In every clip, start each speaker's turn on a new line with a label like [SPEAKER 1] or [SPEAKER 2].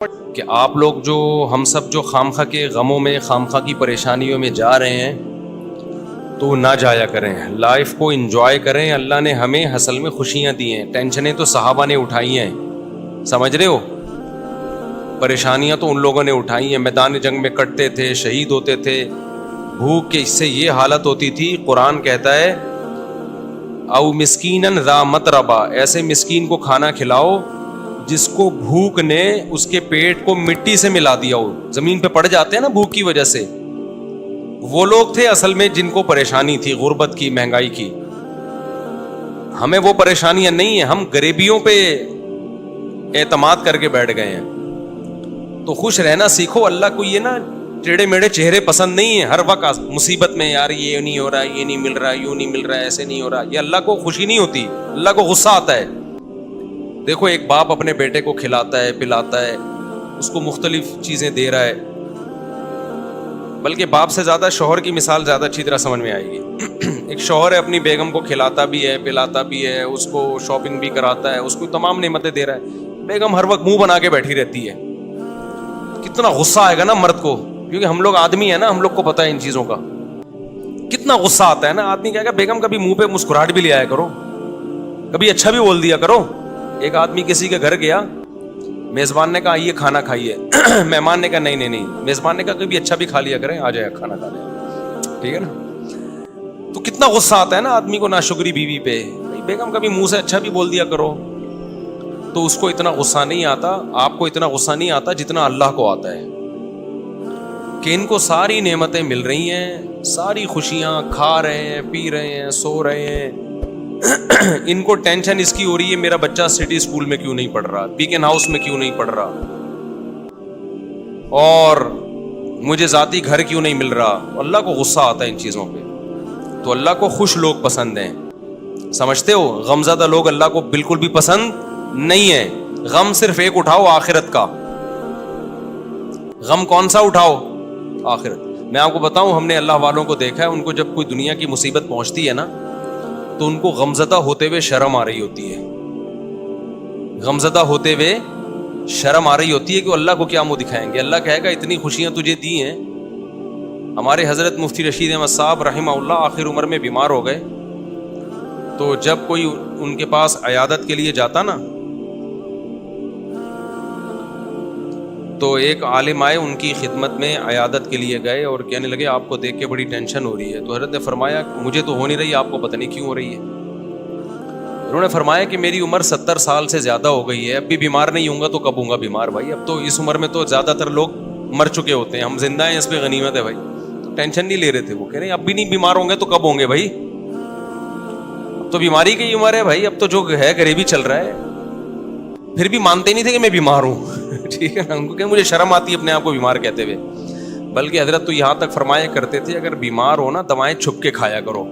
[SPEAKER 1] کہ آپ لوگ جو ہم سب جو خامخواہ کے غموں میں خامخواہ کی پریشانیوں میں جا رہے ہیں تو نہ جایا کریں، لائف کو انجوائے کریں۔ اللہ نے ہمیں اصل میں خوشیاں دی ہیں، ٹینشنیں تو صحابہ نے اٹھائی ہیں، سمجھ رہے ہو؟ پریشانیاں تو ان لوگوں نے اٹھائی ہیں، میدان جنگ میں کٹتے تھے، شہید ہوتے تھے، بھوک کے اس سے یہ حالت ہوتی تھی۔ قرآن کہتا ہے او مسکینن ذا متربہ، ایسے مسکین کو کھانا کھلاؤ جس کو بھوک نے اس کے پیٹ کو مٹی سے ملا دیا ہو، زمین پہ پڑ جاتے ہیں نا بھوک کی وجہ سے۔ وہ لوگ تھے اصل میں جن کو پریشانی تھی، غربت کی، مہنگائی کی۔ ہمیں وہ پریشانیاں نہیں ہیں، ہم غریبیوں پہ اعتماد کر کے بیٹھ گئے ہیں۔ تو خوش رہنا سیکھو۔ اللہ کو یہ نا ٹیڑھے میڑھے چہرے پسند نہیں ہیں، ہر وقت مصیبت میں یار یہ نہیں ہو رہا، یہ نہیں مل رہا، یوں نہیں مل رہا، ایسے نہیں ہو رہا، یہ اللہ کو خوشی نہیں ہوتی، اللہ کو غصہ آتا ہے۔ دیکھو ایک باپ اپنے بیٹے کو کھلاتا ہے، پلاتا ہے، اس کو مختلف چیزیں دے رہا ہے، بلکہ باپ سے زیادہ شوہر کی مثال زیادہ اچھی طرح سمجھ میں آئے گی۔ ایک شوہر ہے، اپنی بیگم کو کھلاتا بھی ہے، پلاتا بھی ہے، اس کو شاپنگ بھی کراتا ہے، اس کو تمام نعمتیں دے رہا ہے، بیگم ہر وقت منہ بنا کے بیٹھی رہتی ہے۔ کتنا غصہ آئے گا نا مرد کو، کیونکہ ہم لوگ آدمی ہیں نا، ہم لوگ کو پتہ ہے ان چیزوں کا، کتنا غصہ آتا ہے نا۔ آدمی کہے گا بیگم کبھی منہ پہ مسکراہٹ بھی لے آیا کرو، کبھی اچھا بھی بول دیا کرو۔ ایک آدمی کسی کے گھر گیا، میزبان نے کہا آئیے کھانا کھائیے، مہمان نے کہا نہیں نہیں نہیں، میزبان نے کہا کبھی اچھا بھی کھا لیا کریں، آ جائے کھانا کھا لیں، ٹھیک ہے نا۔ تو کتنا غصہ آتا ہے نا آدمی کو ناشکری بیوی پہ، بیگم کبھی منہ سے اچھا بھی بول دیا کرو۔ تو اس کو اتنا غصہ نہیں آتا، آپ کو اتنا غصہ نہیں آتا جتنا اللہ کو آتا ہے، کہ ان کو ساری نعمتیں مل رہی ہیں، ساری خوشیاں، کھا رہے ہیں، پی رہے ہیں، سو رہے ہیں، ان کو ٹینشن اس کی ہو رہی ہے میرا بچہ سٹی اسکول میں کیوں نہیں پڑھ رہا، بیکن ہاؤس میں کیوں نہیں پڑھ رہا، اور مجھے ذاتی گھر کیوں نہیں مل رہا۔ اللہ کو غصہ آتا ہے ان چیزوں پہ۔ تو اللہ کو خوش لوگ پسند ہیں، سمجھتے ہو؟ غمزدہ لوگ اللہ کو بالکل بھی پسند نہیں ہیں۔ غم صرف ایک اٹھاؤ، آخرت کا۔ غم کون سا اٹھاؤ؟ آخرت۔ میں آپ کو بتاؤں، ہم نے اللہ والوں کو دیکھا ہے، ان کو جب کوئی دنیا کی مصیبت پہنچتی ہے نا تو ان کو غمزدہ ہوتے ہوئے شرم آ رہی ہوتی ہے، غمزدہ ہوتے ہوئے شرم آ رہی ہوتی ہے کہ اللہ کو کیا منہ دکھائیں گے۔ اللہ کہے گا اتنی خوشیاں تجھے دی ہیں۔ ہمارے حضرت مفتی رشید احمد صاحب رحمہ اللہ آخر عمر میں بیمار ہو گئے، تو جب کوئی ان کے پاس عیادت کے لیے جاتا نا تو ایک عالم آئے ان کی خدمت میں، عیادت کے لیے گئے اور کہنے لگے آپ کو دیکھ کے بڑی ٹینشن ہو رہی ہے۔ تو حضرت نے فرمایا مجھے تو ہو نہیں رہی، آپ کو پتہ نہیں کیوں ہو رہی ہے۔ انہوں نے فرمایا کہ میری عمر 70 سال سے زیادہ ہو گئی ہے، اب بھی بیمار نہیں ہوں گا تو کب ہوں گا بیمار بھائی؟ اب تو اس عمر میں تو زیادہ تر لوگ مر چکے ہوتے ہیں، ہم زندہ ہیں، اس پہ غنیمت ہے بھائی۔ تو ٹینشن نہیں لے رہے تھے وہ، کہہ رہے ہیں اب بھی نہیں بیمار ہوں گے تو کب ہوں گے بھائی؟ اب تو بیماری کی عمر ہے بھائی، اب تو جو ہے غریبی چل رہا ہے۔ پھر بھی مانتے نہیں تھے کہ میں بیمار ہوں، ٹھیک ہے نا، ان کو کہ مجھے شرم آتی ہے اپنے آپ کو بیمار کہتے ہوئے۔ بلکہ حضرت تو یہاں تک فرمایا کرتے تھے اگر بیمار ہو نا دوائیں چھپ کے کھایا کرو،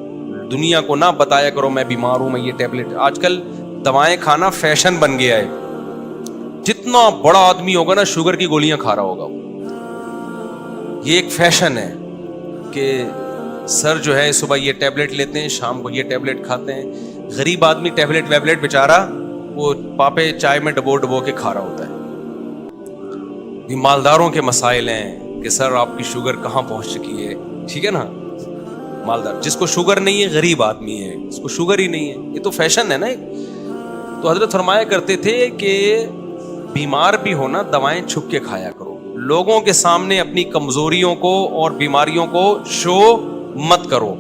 [SPEAKER 1] دنیا کو نہ بتایا کرو میں بیمار ہوں، میں یہ ٹیبلٹ۔ آج کل دوائیں کھانا فیشن بن گیا ہے، جتنا بڑا آدمی ہوگا نا شوگر کی گولیاں کھا رہا ہوگا وہ۔ یہ ایک فیشن ہے کہ سر جو ہے صبح یہ ٹیبلٹ لیتے ہیں، شام کو یہ ٹیبلٹ کھاتے ہیں۔ غریب آدمی ٹیبلٹ ویبلٹ بیچارہ وہ پاپے چائے میں ڈبو ڈبو کے کھا رہا ہوتا ہے۔ یہ مالداروں کے مسائل ہیں کہ سر آپ کی شوگر کہاں پہنچ چکی ہے، ٹھیک ہے نا۔ مالدار، جس کو شوگر نہیں ہے غریب آدمی ہے، اس کو شوگر ہی نہیں ہے، یہ تو فیشن ہے نا ایک۔ تو حضرت فرمایا کرتے تھے کہ بیمار بھی ہونا دوائیں چھپ کے کھایا کرو، لوگوں کے سامنے اپنی کمزوریوں کو اور بیماریوں کو شو مت کرو،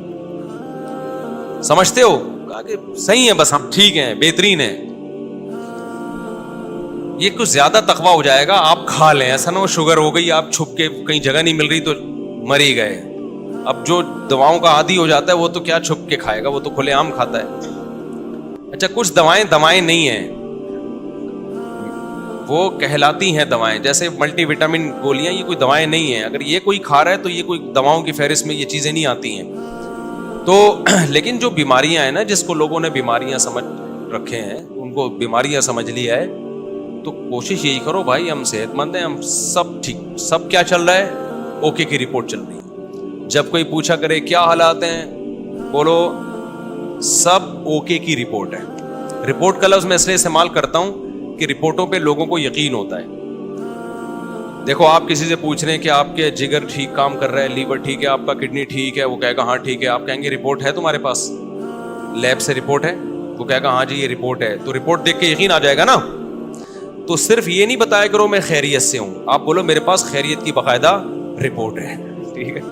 [SPEAKER 1] سمجھتے ہو؟ کہا کہ صحیح ہے، بس ہم ٹھیک ہیں، بہترین ہیں۔ یہ کچھ زیادہ تقویٰ ہو جائے گا، آپ کھا لیں، ایسا نہ ہو شوگر ہو گئی آپ چھپ کے کہیں جگہ نہیں مل رہی تو مر ہی گئے۔ اب جو دواؤں کا عادی ہو جاتا ہے وہ تو کیا چھپ کے کھائے گا، وہ تو کھلے عام کھاتا ہے۔ اچھا کچھ دوائیں نہیں ہیں، وہ کہلاتی ہیں دوائیں، جیسے ملٹی وٹامن گولیاں، یہ کوئی دوائیں نہیں ہیں۔ اگر یہ کوئی کھا رہا ہے تو یہ کوئی دواؤں کی فہرست میں یہ چیزیں نہیں آتی ہیں۔ تو لیکن جو بیماریاں ہیں نا، جس کو لوگوں نے بیماریاں سمجھ رکھے ہیں، ان کو بیماریاں سمجھ لیا ہے، تو کوشش یہی کرو بھائی ہم صحت مند ہیں، ہم سب ٹھیک، سب کیا چل رہا ہے؟ اوکے کی رپورٹ چل رہی ہے۔ جب کوئی پوچھا کرے کیا حالات ہیں، بولو سب اوکے کی رپورٹ ہے۔ رپورٹ کا لفظ میں اس لیے استعمال کرتا ہوں کہ رپورٹوں پہ لوگوں کو یقین ہوتا ہے، دیکھو آپ کسی سے پوچھ رہے ہیں کہ آپ کے جگر ٹھیک کام کر رہا ہے, لیور ٹھیک ہے, آپ کا کڈنی ٹھیک ہے, وہ کہے گا ہاں ٹھیک ہے. آپ کہیں گے رپورٹ ہے تمہارے پاس, لیب سے رپورٹ ہے؟ وہ کہے گا ہاں جی یہ رپورٹ ہے. تو رپورٹ دیکھ کے یقین آ جائے گا نا. تو صرف یہ نہیں بتایا کرو میں خیریت سے ہوں, آپ بولو میرے پاس خیریت کی باقاعدہ رپورٹ ہے. ٹھیک ہے.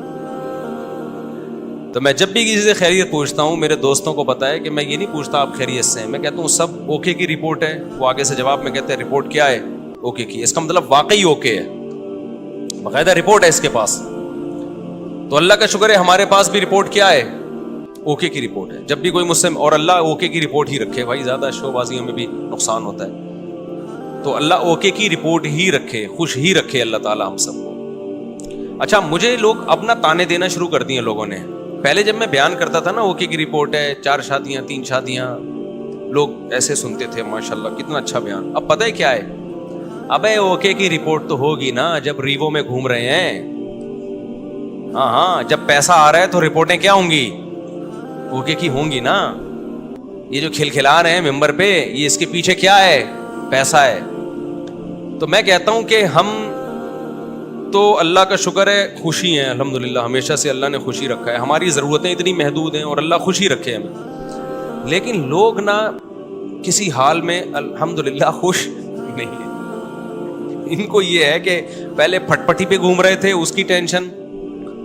[SPEAKER 1] تو میں جب بھی کسی سے خیریت پوچھتا ہوں, میرے دوستوں کو پتا ہے کہ میں یہ نہیں پوچھتا آپ خیریت سے ہیں, میں کہتا ہوں سب اوکے کی رپورٹ ہے. وہ آگے سے جواب میں کہتے ہیں رپورٹ کیا ہے؟ اوکے کی. اس کا مطلب واقعی اوکے ہے, باقاعدہ رپورٹ ہے اس کے پاس. تو اللہ کا شکر ہے ہمارے پاس بھی رپورٹ کیا ہے؟ اوکے کی رپورٹ ہے. جب بھی کوئی مجھ سے, اور اللہ اوکے کی رپورٹ ہی رکھے بھائی, زیادہ شو بازیوں میں بھی نقصان ہوتا ہے. تو اللہ اوکے کی رپورٹ ہی رکھے, خوش ہی رکھے اللہ تعالیٰ ہم سب کو. اچھا, مجھے لوگ اپنا تانے دینا شروع کر دیے لوگوں نے. پہلے جب میں بیان کرتا تھا نا اوکے کی رپورٹ ہے, 4 شادیاں 3 شادیاں, لوگ ایسے سنتے تھے ماشاءاللہ کتنا اچھا بیان. اب پتہ ہے کیا ہے, ابے اوکے کی رپورٹ تو ہوگی نا جب ریوو میں گھوم رہے ہیں. ہاں, جب پیسہ آ رہا ہے تو رپورٹیں کیا ہوں گی؟ اوکے کی ہوں گی نا. یہ جو کھلکھلا رہے ہیں ممبر پہ, یہ اس کے پیچھے کیا ہے؟ پیسہ ہے. تو میں کہتا ہوں کہ ہم تو اللہ کا شکر ہے خوشی ہیں الحمدللہ, ہمیشہ سے اللہ نے خوشی رکھا ہے. ہماری ضرورتیں اتنی محدود ہیں اور اللہ خوشی رکھے ہمیں. لیکن لوگ نا کسی حال میں الحمدللہ خوش نہیں ہیں. ان کو یہ ہے کہ پہلے پھٹ پٹی پہ گھوم رہے تھے اس کی ٹینشن,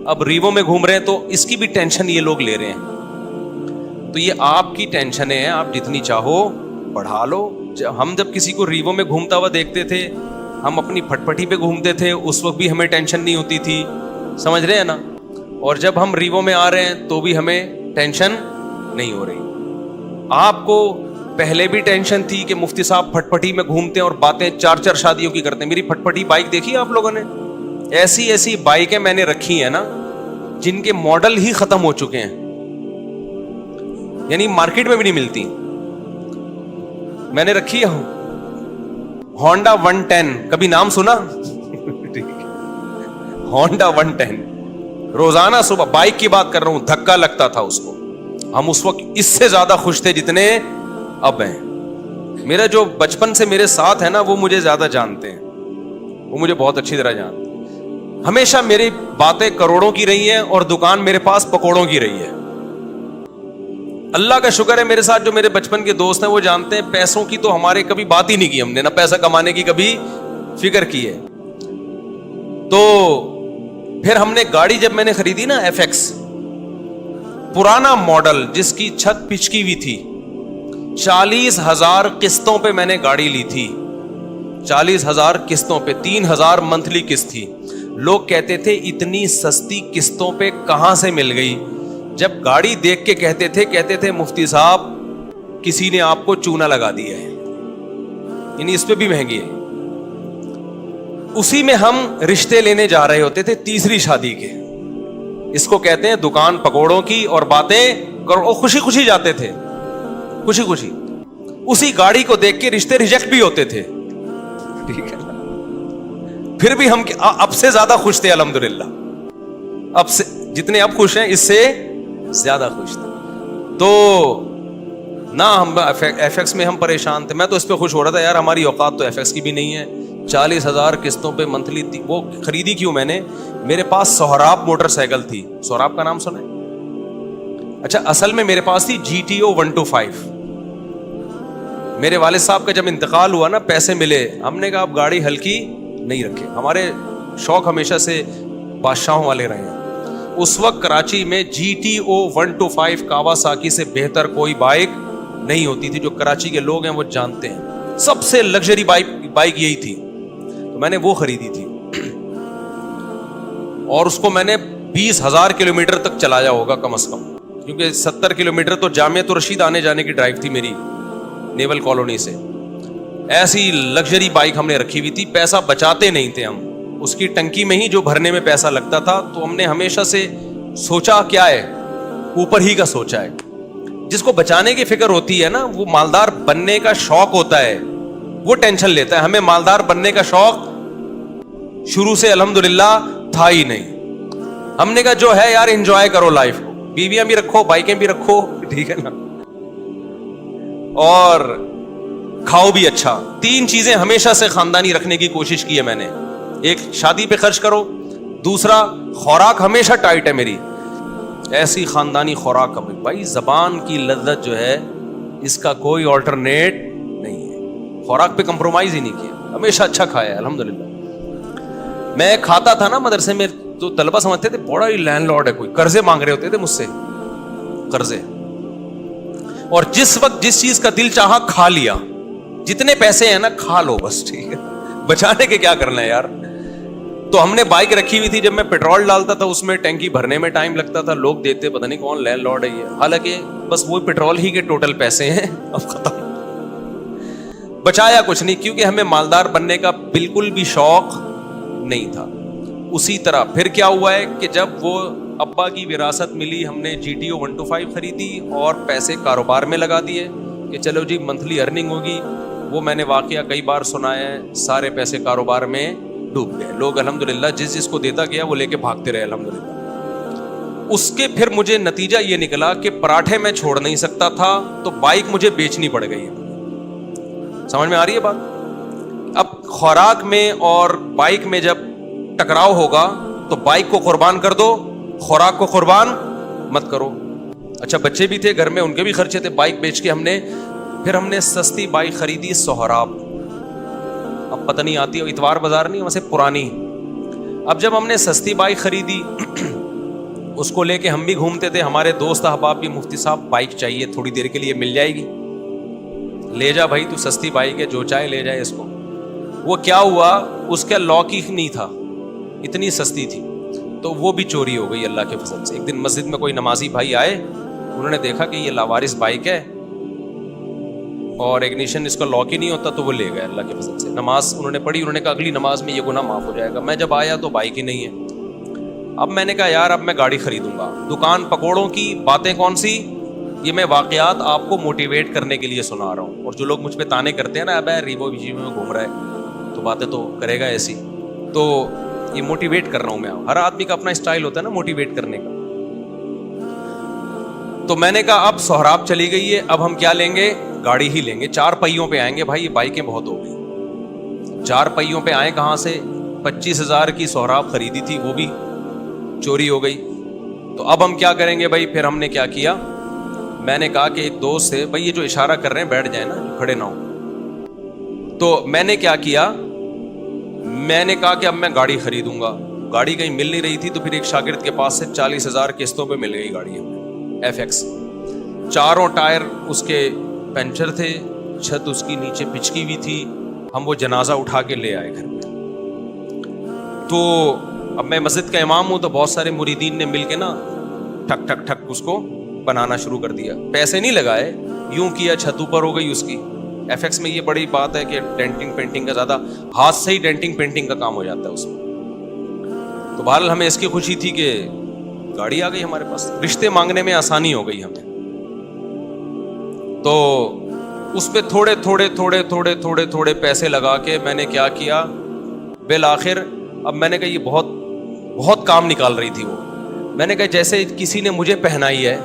[SPEAKER 1] اب ریوو میں گھوم رہے ہیں تو اس کی بھی ٹینشن یہ لوگ لے رہے ہیں. تو یہ آپ کی ٹینشن ہے, آپ جتنی چاہو بڑھا لو. ہم جب کسی کو ریوو میں گھومتا ہوا دیکھتے تھے, ہم اپنی پھٹ پٹی پہ گھومتے تھے, اس وقت بھی ہمیں ٹینشن نہیں ہوتی تھی, سمجھ رہے ہیں نا. اور جب ہم ریوو میں آ رہے ہیں تو بھی ہمیں ٹینشن نہیں ہو رہی. آپ کو پہلے بھی ٹینشن تھی کہ مفتی صاحب پھٹ پٹی میں گھومتے ہیں اور باتیں 4 شادیوں کی کرتے ہیں. میری پھٹ پٹی بائک دیکھی آپ لوگوں نے؟ ایسی ایسی بائکیں میں نے رکھی ہیں نا جن کے ماڈل ہی ختم ہو چکے ہیں, یعنی مارکیٹ میں بھی نہیں ملتی. میں نے رکھی ہے ہونڈا 110, کبھی نام سنا؟ ہونڈا 110 روزانہ صبح, بائک کی بات کر رہا ہوں, دھکا لگتا تھا اس کو. ہم اس وقت اس سے زیادہ خوش تھے جتنے اب ہیں. میرا جو بچپن سے میرے ساتھ ہے نا وہ مجھے زیادہ جانتے ہیں, وہ مجھے بہت اچھی طرح جانتے ہیں. ہمیشہ میری باتیں کروڑوں کی رہی ہیں اور دکان میرے پاس پکوڑوں کی رہی ہے. اللہ کا شکر ہے میرے ساتھ جو میرے بچپن کے دوست ہیں وہ جانتے ہیں پیسوں کی تو ہمارے کبھی بات ہی نہیں کی ہم نے, نہ پیسہ کمانے کی کبھی فکر کی ہے. تو پھر ہم نے گاڑی جب میں نے خریدی نا FX, پرانا ماڈل جس کی چھت پچکی ہوئی تھی, 40,000 قسطوں پہ میں نے گاڑی لی تھی. 40,000 قسطوں پہ, 3,000 منتھلی قسط تھی. لوگ کہتے تھے اتنی سستی قسطوں پہ کہاں سے مل گئی. جب گاڑی دیکھ کے کہتے تھے مفتی صاحب کسی نے آپ کو چونا لگا دیا ہے, یعنی اس پہ بھی مہنگی ہے. اسی میں ہم رشتے لینے جا رہے ہوتے تھے تیسری شادی کے. اس کو کہتے ہیں دکان پکوڑوں کی اور باتیں کرو, خوشی خوشی جاتے تھے, خوشی خوشی. اسی گاڑی کو دیکھ کے رشتے ریجیکٹ بھی ہوتے تھے. ٹھیک ہے, پھر بھی ہم اب سے زیادہ خوش تھے الحمدللہ. اب سے جتنے اب خوش ہیں اس سے زیادہ خوش تھے. تو نہ ہم FX میں ہم پریشان تھے. میں تو اس پہ خوش ہو رہا تھا یار ہماری اوقات تو FX کی بھی نہیں ہے. 40,000 قسطوں پہ منتھلی تھی. وہ خریدی کیوں میں نے, میرے پاس سہراب موٹر سائیکل تھی. سہراب کا نام سنا ہے؟ اچھا, اصل میں میرے پاس تھی GTO 125. میرے والد صاحب کا جب انتقال ہوا نا, پیسے ملے, ہم نے کہا اب گاڑی ہلکی نہیں رکھے. ہمارے شوق ہمیشہ سے بادشاہوں والے رہے ہیں. اس وقت کراچی میں GTO 125 کاواساکی سے بہتر کوئی بائک نہیں ہوتی تھی. جو کراچی کے لوگ ہیں وہ جانتے ہیں, سب سے لگژری بائک یہی تھی. تو میں نے وہ خریدی تھی اور اس کو میں نے 20,000 کلومیٹر تک چلایا ہوگا کم از کم, کیونکہ 70 کلومیٹر تو جامعہ الرشید آنے جانے کی ڈرائیو تھی میری نیول کالونی سے. ایسی لگژری بائک ہم نے رکھی ہوئی تھی. پیسہ بچاتے نہیں تھے ہم, اس کی ٹنکی میں ہی جو بھرنے میں پیسہ لگتا تھا. تو ہم نے ہمیشہ سے سوچا کیا ہے, اوپر ہی کا سوچا ہے. جس کو بچانے کی فکر ہوتی ہے نا, وہ مالدار بننے کا شوق ہوتا ہے, وہ ٹینشن لیتا ہے. ہمیں مالدار بننے کا شوق شروع سے الحمدللہ تھا ہی نہیں. ہم نے کہا جو ہے یار انجوائے کرو لائف کو, بیویاں بھی رکھو, بائکیں بھی رکھو, ٹھیک ہے نا, اور کھاؤ بھی اچھا. 3 چیزیں ہمیشہ سے خاندانی رکھنے کی کوشش کی ہے میں نے. ایک شادی پہ خرچ کرو, دوسرا خوراک ہمیشہ ٹائٹ ہے میری, ایسی خاندانی خوراک کا بھائی زبان کی لذت جو ہے اس کا کوئی آلٹرنیٹ نہیں ہے, خوراک پہ کمپرومائز ہی نہیں کیا, ہمیشہ اچھا کھایا ہے الحمدللہ. میں کھاتا تھا نا مدرسے میں تو طلبہ سمجھتے تھے بڑا ہی لینڈ لارڈ ہے, کوئی قرضے مانگ رہے ہوتے تھے مجھ سے, قرضے, اور جس وقت جس چیز کا دل چاہا کھا لیا, جتنے پیسے ہیں نا کھا لو بس, ٹھیک ہے, بچانے کے کیا کرنا ہے یار. تو ہم نے بائک رکھی ہوئی تھی, جب میں پیٹرول ڈالتا تھا اس میں ٹینکی بھرنے میں ٹائم لگتا تھا, لوگ دیتے پتہ نہیں کون لینڈ لارڈ ہے یہ, حالانکہ بس وہ پیٹرول ہی کے ٹوٹل پیسے ہیں, اب ختم, بچایا کچھ نہیں, کیونکہ ہمیں مالدار بننے کا بالکل بھی شوق نہیں تھا. اسی طرح پھر کیا ہوا ہے کہ جب وہ ابا کی وراثت ملی, ہم نے جی ٹی او 125 خریدی اور پیسے کاروبار میں لگا دیے کہ چلو جی منتھلی ارننگ ہوگی. وہ میں نے واقعہ کئی بار سنایا ہے, سارے پیسے کاروبار میں ڈوب گئے. لوگ الحمدللہ جس کو دیتا گیا وہ لے کے بھاگتے رہے الحمدللہ. اس کے پھر مجھے نتیجہ یہ نکلا کہ پراٹھے میں چھوڑ نہیں سکتا تھا, تو بائک مجھے بیچنی پڑ گئی. سمجھ میں آ رہی ہے بات؟ اب خوراک میں اور بائک میں جب ٹکراؤ ہوگا تو بائک کو قربان کر دو, خوراک کو قربان مت کرو. اچھا بچے بھی تھے گھر میں, ان کے بھی خرچے تھے, بائک بیچ کے پھر ہم نے سستی بائک خریدی سہراب, اب پتہ نہیں آتی, اتوار بازار نہیں ویسے پرانی. اب جب ہم نے سستی بائک خریدی اس کو لے کے ہم بھی گھومتے تھے, ہمارے دوست احباب بھی, مفتی صاحب بائک چاہیے تھوڑی دیر کے لیے, مل جائے گی, لے جا بھائی تو سستی بائک ہے, جو چاہے لے جائے اس کو. وہ کیا ہوا, اس کا لاک ہی نہیں تھا, اتنی سستی تھی, تو وہ بھی چوری ہو گئی اللہ کے فضل سے. ایک دن مسجد میں کوئی نمازی بھائی آئے, انہوں نے دیکھا کہ یہ لاوارث بائک ہے اور اگنیشن اس کا لاک ہی نہیں ہوتا, تو وہ لے گئے اللہ کے فضل سے. نماز انہوں نے پڑھی, انہوں نے کہا اگلی نماز میں یہ گناہ معاف ہو جائے گا. میں جب آیا تو بائک ہی نہیں ہے. اب میں نے کہا یار اب میں گاڑی خریدوں گا. دکان پکوڑوں کی باتیں کون سی, یہ میں واقعات آپ کو موٹیویٹ کرنے کے لیے سنا رہا ہوں. اور جو لوگ مجھ پہ تانے کرتے ہیں نا, اب ریبو جی میں گھوم رہا ہے تو باتیں تو کرے گا ایسی, تو یہ موٹیویٹ کر رہا ہوں میں. ہر آدمی کا اپنا اسٹائل ہوتا ہے نا موٹیویٹ کرنے کا. تو میں نے کہا اب سہراب چلی گئی ہے, اب ہم کیا لیں گے, گاڑی ہی لیں گے, 4 پہیوں پہ آئیں گے. بھائی یہ بائکیں بہت ہو گئی, 4 پہیوں پہ آئیں کہاں سے. 25,000 کی سہراب خریدی تھی, وہ بھی چوری ہو گئی. تو اب ہم کیا کریں گے بھائی. پھر ہم نے کیا کیا, میں نے کہا کہ ایک دوست سے, بھائی یہ جو اشارہ کر رہے ہیں بیٹھ جائیں نا, کھڑے نہ ہو. تو میں نے کیا کیا, میں نے کہا کہ اب میں گاڑی خریدوں گا. گاڑی کہیں مل نہیں رہی تھی, تو پھر ایک شاگرد کے پاس سے 40,000 قسطوں پہ مل گئی گاڑی ہمیں, FX. 4 ٹائر اس کے پنچر تھے, چھت اس کی نیچے پچکی ہوئی تھی. ہم وہ جنازہ اٹھا کے لے آئے گھر میں. تو اب میں مسجد کا امام ہوں, تو بہت سارے مریدین نے مل کے نا ٹھک ٹھک ٹھک اس کو بنانا شروع کر دیا. پیسے نہیں لگائے, یوں کیا, چھت اوپر ہو گئی اس کی. FX میں یہ بڑی بات ہے کہ ڈینٹنگ پینٹنگ کا زیادہ, ہاتھ سے ہی ڈینٹنگ پینٹنگ کا کام ہو جاتا ہے اس میں. تو بہرحال ہمیں اس کی خوشی تھی کہ گاڑی آ گئی ہمارے پاس, رشتے مانگنے میں آسانی ہو گئی ہمیں. تو اس پہ تھوڑے تھوڑے تھوڑے تھوڑے تھوڑے تھوڑے پیسے لگا کے میں نے کیا کیا, بالآخر اب میں نے کہا یہ بہت بہت کام نکال رہی تھی وہ. میں نے کہا جیسے کسی نے مجھے پہنائی ہے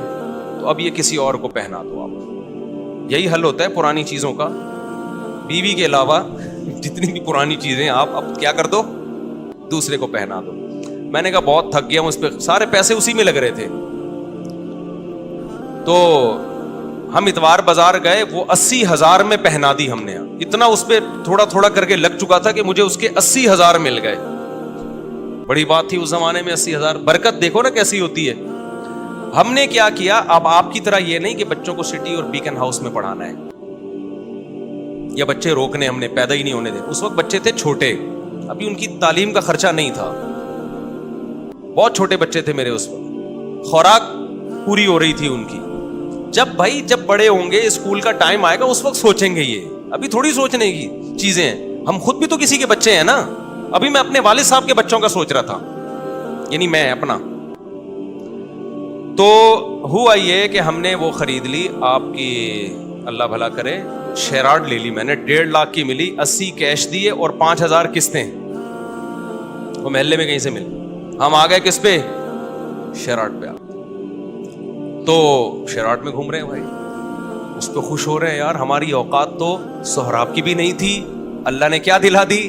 [SPEAKER 1] تو اب یہ کسی اور کو پہنا دو آپ. یہی حل ہوتا ہے پرانی چیزوں کا. بیوی کے علاوہ جتنی بھی پرانی چیزیں آپ اب کیا کر دو, دوسرے کو پہنا دو. میں نے کہا بہت تھک گیا ہوں اس پہ, سارے پیسے اسی میں لگ رہے تھے. تو ہم اتوار بازار گئے, وہ 80,000 میں پہنا دی ہم نے. اتنا اس پہ تھوڑا تھوڑا کر کے لگ چکا تھا کہ مجھے اس کے 80,000 مل گئے. بڑی بات تھی اس زمانے میں 80,000. برکت دیکھو نا کیسی ہوتی ہے. ہم نے کیا کیا, اب آپ کی طرح یہ نہیں کہ بچوں کو سٹی اور بیکن ہاؤس میں پڑھانا ہے یا بچے روکنے, ہم نے پیدا ہی نہیں ہونے دے. اس وقت بچے تھے چھوٹے, ابھی ان کی تعلیم کا خرچہ نہیں تھا, بہت چھوٹے بچے تھے میرے اس وقت, خوراک پوری ہو رہی تھی ان کی. جب بڑے ہوں گے, اسکول کا ٹائم آئے گا, اس وقت سوچیں گے. یہ ابھی تھوڑی سوچنے کی چیزیں ہیں. ہم خود بھی تو کسی کے بچے ہیں نا. ابھی میں اپنے والد صاحب کے بچوں کا سوچ رہا تھا, یعنی میں اپنا. تو ہوا یہ کہ ہم نے وہ خرید لی, آپ کی اللہ بھلا کرے, شیراڈ لے لی میں نے, 1.5 لاکھ کی ملی, 80 کیش دیے اور 5,000 قسطیں. وہ محلے میں کہیں سے ملی. ہم آ گئے کس پہ, شیراڈ پہ. تو شیراڈ میں گھوم رہے ہیں بھائی, اس پہ خوش ہو رہے ہیں. یار ہماری اوقات تو سہراب کی بھی نہیں تھی, اللہ نے کیا دلا دی,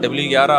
[SPEAKER 1] W11।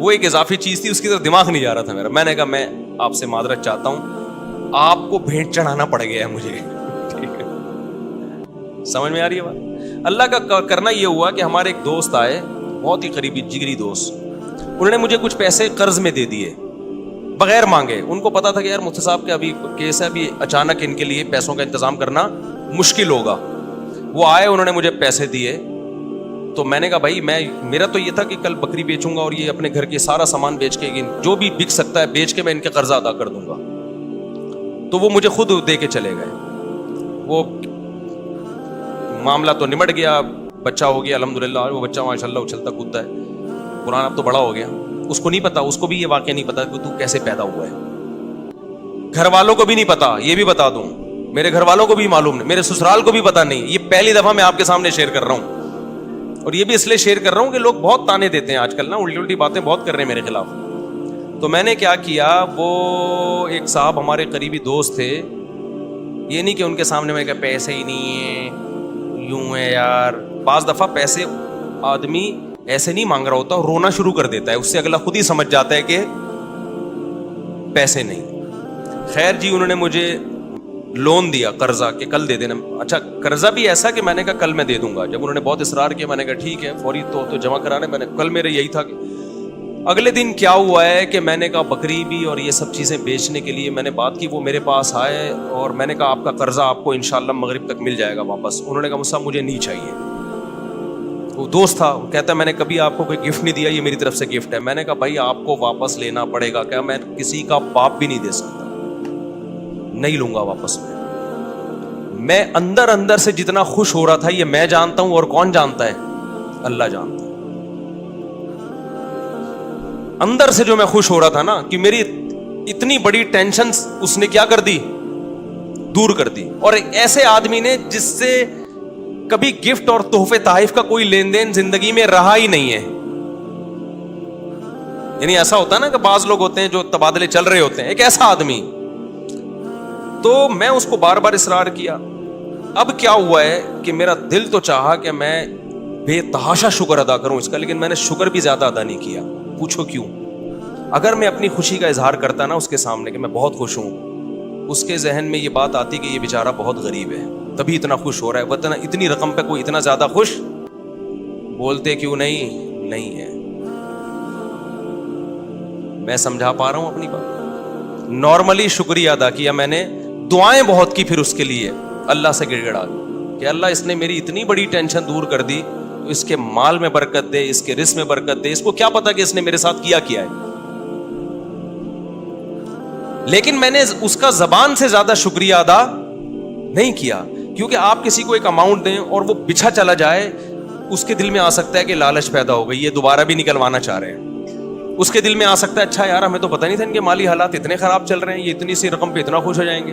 [SPEAKER 1] وہ ایک اضافی چیز تھی, اس کی طرف دماغ نہیں جا رہا تھا میرا. میں نے کہا میں آپ سے معذرت چاہتا ہوں, آپ کو بھیٹ چڑھانا پڑ گیا ہے مجھے. ٹھیک ہے, سمجھ میں آ رہی ہے بات. اللہ کا کرنا یہ ہوا کہ ہمارے ایک دوست آئے, بہت ہی قریبی جگری دوست, انہوں نے مجھے کچھ پیسے قرض میں دے دیے بغیر مانگے. ان کو پتا تھا کہ یار مفتی صاحب کے ابھی کیس ہے, ابھی اچانک ان کے لیے پیسوں کا انتظام کرنا مشکل ہوگا. وہ آئے, انہوں نے مجھے پیسے دیے. تو میں نے کہا بھائی میرا تو یہ تھا کہ کل بکری بیچوں گا اور یہ اپنے گھر کے سارا سامان بیچ کے, جو بھی بک سکتا ہے بیچ کے میں ان کے قرضہ ادا کر دوں گا. تو وہ مجھے خود دے کے چلے گئے. وہ معاملہ تو نمٹ گیا, بچہ ہو گیا الحمدللہ. وہ بچہ ماشاء اللہ اچھلتا کودتا ہے, قرآن اب تو بڑا ہو گیا. اس کو نہیں پتا, اس کو بھی یہ واقعہ نہیں پتا کہ تو کیسے پیدا ہوا ہے. گھر والوں کو بھی نہیں پتا, یہ بھی بتا دوں, میرے گھر والوں کو بھی معلوم نہیں, میرے سسرال کو بھی پتا نہیں. یہ پہلی دفعہ میں آپ کے سامنے شیئر کر رہا ہوں, اور یہ بھی اس لیے شیئر کر رہا ہوں کہ لوگ بہت تانے دیتے ہیں آج کل نا, الٹی الٹی باتیں بہت کر رہے ہیں میرے خلاف. تو میں نے کیا کیا, وہ ایک صاحب ہمارے قریبی دوست تھے, یہ نہیں کہ ان کے سامنے میں کہا پیسے ہی نہیں ہیں, یوں ہے یار. بعض دفعہ پیسے آدمی ایسے نہیں مانگ رہا ہوتا, رونا شروع کر دیتا ہے, اس سے اگلا خود ہی سمجھ جاتا ہے کہ پیسے نہیں. خیر جی, انہوں نے مجھے لون دیا قرضہ کہ کل دے دینا. اچھا, قرضہ بھی ایسا کہ میں نے کہا کل میں دے دوں گا. جب انہوں نے بہت اصرار کیا, میں نے کہا ٹھیک ہے, فوری تو جمع کرانے. میں نے کل میرے یہی تھا کہ اگلے دن کیا ہوا ہے کہ میں نے کہا بکری بھی اور یہ سب چیزیں بیچنے کے لیے میں نے بات کی. وہ میرے پاس آئے اور میں نے کہا آپ کا قرضہ آپ کو انشاءاللہ مغرب تک مل جائے گا واپس. انہوں نے کہا مصعب مجھے نہیں چاہیے. وہ دوست تھا, وہ کہتا ہے میں نے کبھی آپ کو کوئی گفٹ نہیں دیا, یہ میری طرف سے گفٹ ہے. میں نے کہا بھائی آپ کو واپس لینا پڑے گا. کیا میں کسی کا باپ بھی نہیں دے سکتا, نہیں لوں گا واپس. میں اندر اندر سے جتنا خوش ہو رہا تھا یہ میں جانتا ہوں, اور کون جانتا ہے, اللہ جانتا ہے. اندر سے جو میں خوش ہو رہا تھا نا کہ میری اتنی بڑی ٹینشن اس نے کیا کر دی, دور کر دی. اور ایک ایسے آدمی نے جس سے کبھی گفٹ اور تحفے تحائف کا کوئی لین دین زندگی میں رہا ہی نہیں ہے. یعنی ایسا ہوتا ہے نا کہ بعض لوگ ہوتے ہیں جو تبادلے چل رہے ہوتے ہیں, ایک ایسا آدمی. تو میں اس کو بار بار اصرار کیا. اب کیا ہوا ہے کہ میرا دل تو چاہا کہ میں بے تحاشا شکر ادا کروں اس کا, لیکن میں نے شکر بھی زیادہ ادا نہیں کیا. پوچھو کیوں؟ اگر میں اپنی خوشی کا اظہار کرتا نا اس کے سامنے کہ میں بہت خوش ہوں, اس کے ذہن میں یہ بات آتی کہ یہ بیچارہ بہت غریب ہے تبھی اتنا خوش ہو رہا ہے, ورنہ اتنی رقم پہ کوئی اتنا زیادہ خوش بولتے کیوں نہیں ہے. میں سمجھا پا رہا ہوں اپنی بات. نارملی شکریہ ادا کیا میں نے, دعائیں بہت کی پھر اس کے لیے, اللہ سے گڑ گڑا کہ اللہ اس نے میری اتنی بڑی ٹینشن دور کر دی, تو اس کے مال میں برکت دے, اس کے رزق میں برکت دے. اس کو کیا پتا کہ اس نے میرے ساتھ کیا ہے. لیکن میں نے اس کا زبان سے زیادہ شکریہ ادا نہیں کیا, کیونکہ آپ کسی کو ایک اماؤنٹ دیں اور وہ بچھا چلا جائے, اس کے دل میں آ سکتا ہے کہ لالچ پیدا ہو گئی, یہ دوبارہ بھی نکلوانا چاہ رہے ہیں. اس کے دل میں آ سکتا ہے اچھا یار ہمیں تو پتہ نہیں تھا ان کے مالی حالات اتنے خراب چل رہے ہیں, یہ اتنی سی رقم پہ اتنا خوش ہو جائیں گے.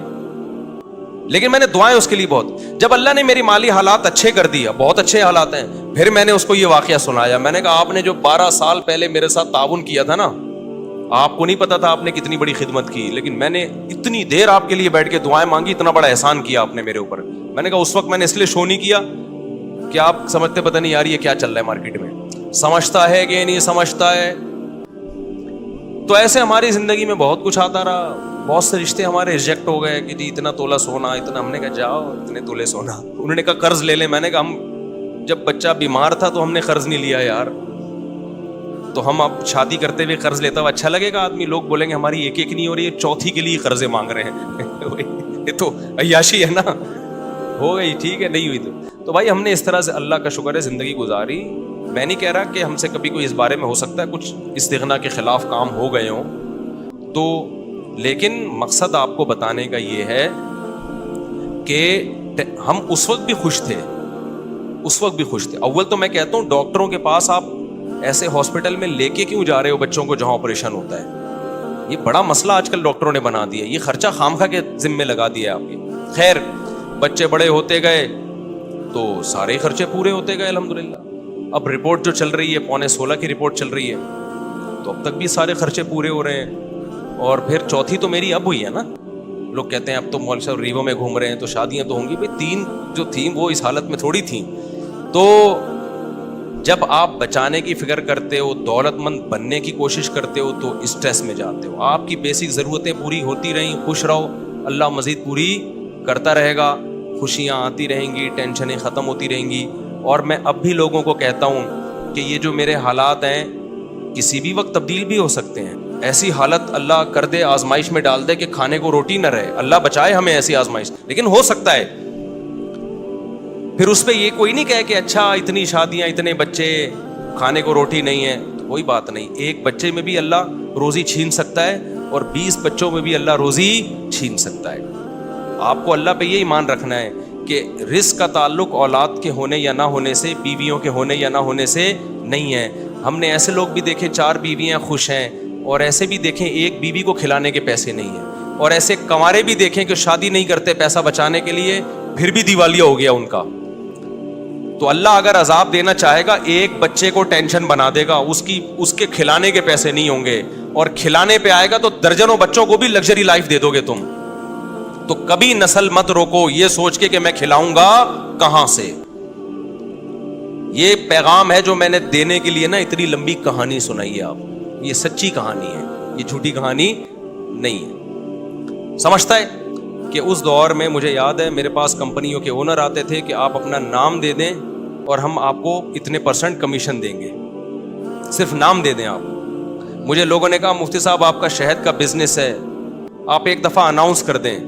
[SPEAKER 1] لیکن میں نے دعائیں اس کے لیے بہت. جب اللہ نے میری مالی حالات اچھے کر دیا, بہت اچھے حالات ہیں, پھر میں نے اس کو یہ واقعہ سنایا. میں نے کہا آپ نے جو 12 سال پہلے میرے ساتھ تعاون کیا تھا نا, آپ کو نہیں پتا تھا آپ نے کتنی بڑی خدمت کی, لیکن میں نے اتنی دیر آپ کے لیے بیٹھ کے دعائیں مانگی, اتنا بڑا احسان کیا آپ نے میرے اوپر. میں نے کہا اس وقت میں نے اس لیے شو نہیں کیا کہ آپ سمجھتے پتہ نہیں یار یہ کیا چل رہا ہے مارکیٹ میں, سمجھتا ہے کہ نہیں سمجھتا ہے. تو ایسے ہماری زندگی میں بہت کچھ آتا رہا. بہت سے رشتے ہمارے ریجیکٹ ہو گئے کہ جی اتنا تولہ سونا, اتنا. ہم نے کہا جاؤ اتنے تولے سونا. انہوں نے کہا قرض لے لیں. میں نے کہا ہم جب بچہ بیمار تھا تو ہم نے قرض نہیں لیا یار, تو ہم اب شادی کرتے ہوئے قرض لیتا ہوا اچھا لگے گا آدمی؟ لوگ بولیں گے ہماری ایک نہیں ہو رہی ہے, چوتھی کے لیے قرضے مانگ رہے ہیں. یہ تو عیاشی ہے نا. ہو گئی ٹھیک ہے, نہیں ہوئی تو بھائی ہم نے اس طرح سے اللہ کا شکر ہے زندگی گزاری. میں نہیں کہہ رہا کہ ہم سے کبھی کوئی اس بارے میں ہو سکتا ہے کچھ استغنا کے خلاف کام ہو گئے ہوں تو, لیکن مقصد آپ کو بتانے کا یہ ہے کہ ہم اس وقت بھی خوش تھے, اس وقت بھی خوش تھے. اول تو میں کہتا ہوں ڈاکٹروں کے پاس آپ ایسے ہاسپٹل میں لے کے کیوں جا رہے ہو بچوں کو جہاں آپریشن ہوتا ہے؟ یہ بڑا مسئلہ آج کل ڈاکٹروں نے بنا دیا, یہ خرچہ خامخواہ کے ذمے لگا دیا ہے آپ کے. خیر بچے بڑے ہوتے گئے تو سارے خرچے پورے ہوتے گئے الحمدللہ. اب رپورٹ جو چل رہی ہے 15.5 کی رپورٹ چل رہی ہے, تو اب تک بھی سارے خرچے پورے ہو رہے ہیں. اور پھر چوتھی تو میری اب ہوئی ہے نا. لوگ کہتے ہیں اب تو مول صاحب ریوو میں گھوم رہے ہیں تو شادیاں تو ہوں گی. بھائی 3 جو تھیں وہ اس حالت میں تھوڑی تھیں. تو جب آپ بچانے کی فکر کرتے ہو, دولت مند بننے کی کوشش کرتے ہو, تو اسٹریس میں جاتے ہو. آپ کی بیسک ضرورتیں پوری ہوتی رہیں, خوش رہو, اللہ مزید پوری کرتا رہے گا, خوشیاں آتی رہیں گی, ٹینشنیں ختم ہوتی رہیں گی. اور میں اب بھی لوگوں کو کہتا ہوں کہ یہ جو میرے حالات ہیں کسی بھی وقت تبدیل بھی ہو سکتے ہیں. ایسی حالت اللہ کر دے, آزمائش میں ڈال دے کہ کھانے کو روٹی نہ رہے, اللہ بچائے ہمیں ایسی آزمائش, لیکن ہو سکتا ہے. پھر اس پہ یہ کوئی نہیں کہے کہ اچھا اتنی شادیاں, اتنے بچے, کھانے کو روٹی نہیں ہے. کوئی بات نہیں, ایک بچے میں بھی اللہ روزی چھین سکتا ہے اور 20 بچوں میں بھی اللہ روزی چھین سکتا ہے. آپ کو اللہ پہ یہ ایمان رکھنا ہے کہ رزق کا تعلق اولاد کے ہونے یا نہ ہونے سے, بیویوں کے ہونے یا نہ ہونے سے نہیں ہے. ہم نے ایسے لوگ بھی دیکھے 4 بیویاں خوش ہیں, اور ایسے بھی دیکھیں ایک بیوی کو کھلانے کے پیسے نہیں ہیں, اور ایسے کنوارے بھی دیکھیں کہ شادی نہیں کرتے پیسہ بچانے کے لیے, پھر بھی دیوالیہ ہو گیا ان کا. تو اللہ اگر عذاب دینا چاہے گا, ایک بچے کو ٹینشن بنا دے گا, اس کے کھلانے کے پیسے نہیں ہوں گے, اور کھلانے پہ آئے گا تو درجنوں بچوں کو بھی لگژری لائف دے دو گے تم. تو کبھی نسل مت روکو یہ سوچ کے کہ میں کھلاؤں گا کہاں سے. یہ پیغام ہے جو میں نے دینے کے لیے نا اتنی لمبی کہانی سنائی ہے آپ. یہ سچی کہانی ہے, یہ جھوٹی کہانی نہیں ہے. سمجھتا ہے کہ اس دور میں مجھے یاد ہے میرے پاس کمپنیوں کے اونر آتے تھے کہ آپ اپنا نام دے دیں اور ہم آپ کو اتنے % کمیشن دیں گے, صرف نام دے دیں آپ. مجھے لوگوں نے کہا مفتی صاحب آپ کا شہد کا بزنس ہے, آپ ایک دفعہ اناؤنس کر دیں.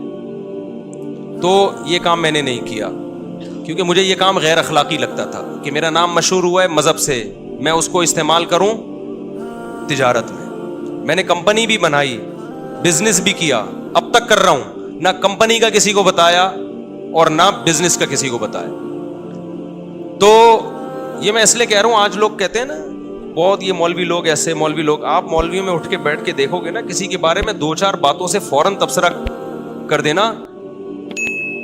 [SPEAKER 1] تو یہ کام میں نے نہیں کیا, کیونکہ مجھے یہ کام غیر اخلاقی لگتا تھا کہ میرا نام مشہور ہوا ہے مذہب سے, میں اس کو استعمال کروں تجارت میں. میں نے کمپنی بھی بنائی, بزنس بھی کیا, اب تک کر رہا ہوں, نہ کمپنی کا کسی کو بتایا اور نہ بزنس کا کسی کو بتایا. تو یہ میں اس لیے کہہ رہا ہوں, آج لوگ کہتے ہیں نا بہت یہ مولوی لوگ ایسے, مولوی لوگ, آپ مولویوں میں اٹھ کے بیٹھ کے دیکھو گے نا, کسی کے بارے میں 2-4 باتوں سے فوراً تبصرہ کر دینا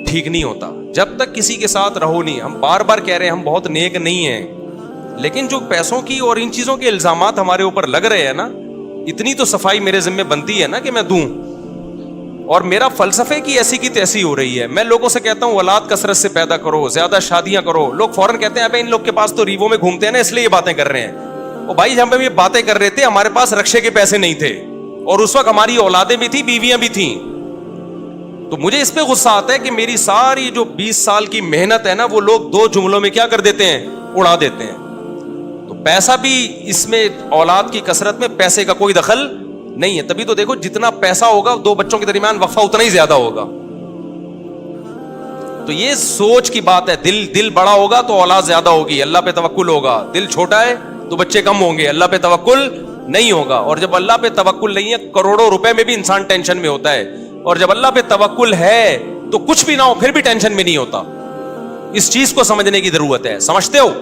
[SPEAKER 1] ٹھیک نہیں ہوتا. جب تک کسی کے ساتھ رہو نہیں, ہم بار بار کہہ رہے ہیں ہم بہت نیک نہیں ہیں, لیکن جو پیسوں کی اور ان چیزوں کے الزامات ہمارے اوپر لگ رہے ہیں نا, اتنی تو صفائی میرے ذمہ بنتی ہے نا کہ میں دوں. اور میرا فلسفے کی ایسی کی تیسی ہو رہی ہے. میں لوگوں سے کہتا ہوں اولاد کثرت سے پیدا کرو, زیادہ شادیاں کرو. لوگ فوراً کہتے ہیں ابے ان لوگ کے پاس تو ریوو میں گھومتے ہیں نا اس لیے یہ باتیں کر رہے ہیں. اور بھائی جب ہم یہ باتیں کر رہے تھے ہمارے پاس رکشے کے پیسے نہیں تھے, اور اس وقت ہماری اولادیں بھی تھی, بیویاں بھی تھیں. تو مجھے اس پہ غصہ آتا ہے کہ میری ساری جو 20 سال کی محنت ہے نا وہ لوگ 2 جملوں میں کیا کر دیتے ہیں, اڑا دیتے ہیں. تو پیسہ بھی اس میں, اولاد کی کثرت میں پیسے کا کوئی دخل نہیں ہے. تبھی تو دیکھو جتنا پیسہ ہوگا 2 بچوں کے درمیان وقفہ اتنا ہی زیادہ ہوگا. تو یہ سوچ کی بات ہے. دل بڑا ہوگا تو اولاد زیادہ ہوگی, اللہ پہ توکل ہوگا. دل چھوٹا ہے تو بچے کم ہوں گے, اللہ پہ توکل نہیں ہوگا. اور جب اللہ پہ توکل نہیں ہے, کروڑوں روپے میں بھی انسان ٹینشن میں ہوتا ہے, اور جب اللہ پہ توکل ہے تو کچھ بھی نہ ہو پھر بھی ٹینشن میں نہیں ہوتا. اس چیز کو سمجھنے کی ضرورت ہے. سمجھتے ہو؟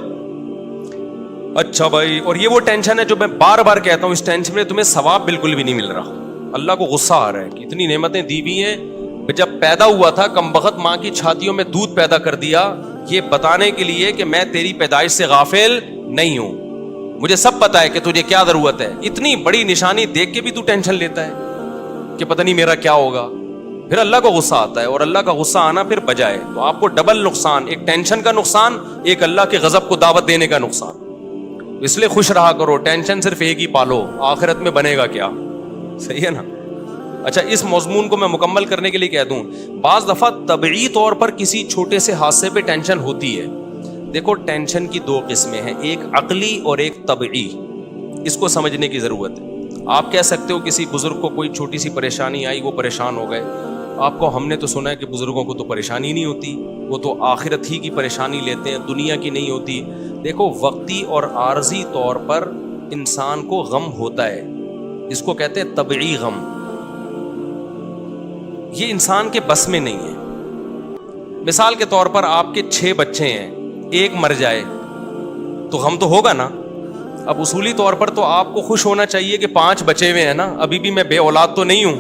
[SPEAKER 1] اچھا بھائی, اور یہ وہ ٹینشن ہے جو میں بار بار کہتا ہوں, اس ٹینشن میں تمہیں ثواب بالکل بھی نہیں مل رہا. اللہ کو غصہ آ رہا ہے کہ اتنی نعمتیں دی ہوئی ہیں, جب پیدا ہوا تھا کمبخت ماں کی چھاتیوں میں دودھ پیدا کر دیا, یہ بتانے کے لیے کہ میں تیری پیدائش سے غافل نہیں ہوں, مجھے سب پتا ہے کہ تجھے کیا ضرورت ہے. اتنی بڑی نشانی دیکھ کے بھی تو ٹینشن لیتا ہے کہ پتہ نہیں میرا کیا ہوگا. پھر اللہ کو غصہ آتا ہے, اور اللہ کا غصہ آنا پھر بجائے. تو آپ کو ڈبل نقصان, ایک ٹینشن کا نقصان, ایک اللہ کے غضب کو دعوت دینے کا نقصان. اس لیے خوش رہا کرو, ٹینشن صرف ایک ہی پالو, آخرت میں بنے گا کیا. صحیح ہے نا. اچھا, اس مضمون کو میں مکمل کرنے کے لیے کہہ دوں, بعض دفعہ طبعی طور پر کسی چھوٹے سے حادثے پہ ٹینشن ہوتی ہے. دیکھو ٹینشن کی 2 قسمیں ہیں, ایک عقلی اور ایک طبعی. اس کو سمجھنے کی ضرورت ہے. آپ کہہ سکتے ہو کسی بزرگ کو کوئی چھوٹی سی پریشانی آئی, وہ پریشان ہو گئے. آپ کو ہم نے تو سنا ہے کہ بزرگوں کو تو پریشانی نہیں ہوتی, وہ تو آخرت ہی کی پریشانی لیتے ہیں, دنیا کی نہیں ہوتی. دیکھو وقتی اور عارضی طور پر انسان کو غم ہوتا ہے, اس کو کہتے ہیں طبعی غم. یہ انسان کے بس میں نہیں ہے. مثال کے طور پر آپ کے 6 بچے ہیں, ایک مر جائے تو غم تو ہوگا نا. اب اصولی طور پر تو آپ کو خوش ہونا چاہیے کہ 5 بچے ہوئے ہیں نا, ابھی بھی میں بے اولاد تو نہیں ہوں.